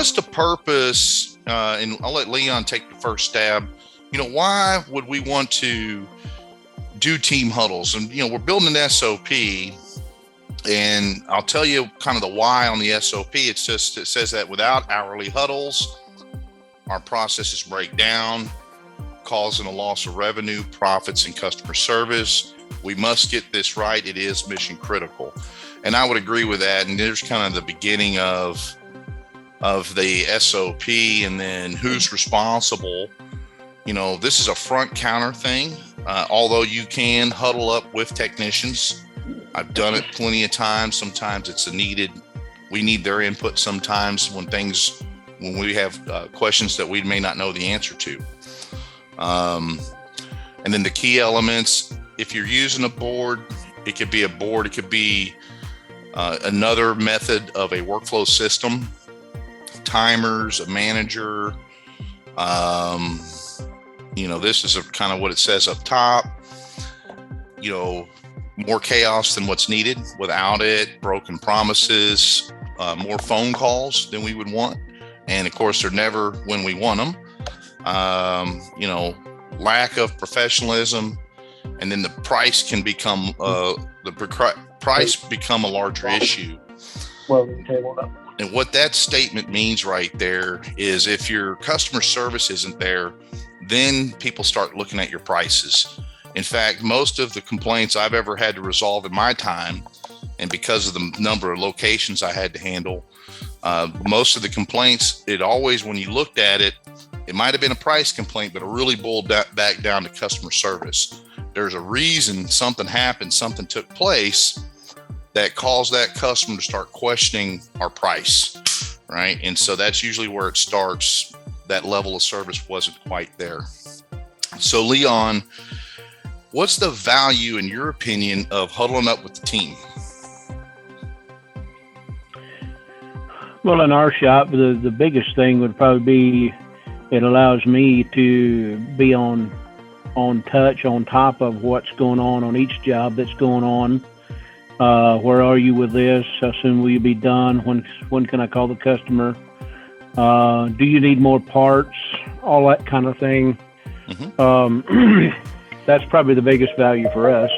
what's the purpose? And I'll let Leon take the first stab. Why would we want to do team huddles? And, we're building an SOP, and I'll tell you kind of the why on the SOP. It says that without hourly huddles, our processes break down, causing a loss of revenue, profits, and customer service. We must get this right. It is mission critical. And I would agree with that. And there's kind of the beginning of the SOP, and then who's responsible. This is a front counter thing. Although you can huddle up with technicians. I've done it plenty of times. Sometimes we need their input sometimes when we have questions that we may not know the answer to. And then the key elements, if you're using a board, it could be a board, it could be another method of a workflow system, timers, a manager. This is kind of what it says up top. More chaos than what's needed. Without it, broken promises, more phone calls than we would want. And of course, they're never when we want them. Lack of professionalism, and then the price can become become a larger issue. And what that statement means right there is if your customer service isn't there, then people start looking at your prices. In fact, most of the complaints I've ever had to resolve in my time, and because of the number of locations I had to handle, most of the complaints, when you looked at it, it might have been a price complaint, but it really boiled back down to customer service. There's a reason something happened, something took place that caused that customer to start questioning our price, right? And so that's usually where it starts. That level of service wasn't quite there. So Leon, what's the value, in your opinion, of huddling up with the team? Well, in our shop, the biggest thing would probably be it allows me to be on touch, on top of what's going on each job that's going on. Where are you with this? How soon will you be done? When can I call the customer? Do you need more parts? All that kind of thing. Mm-hmm. That's probably the biggest value for us.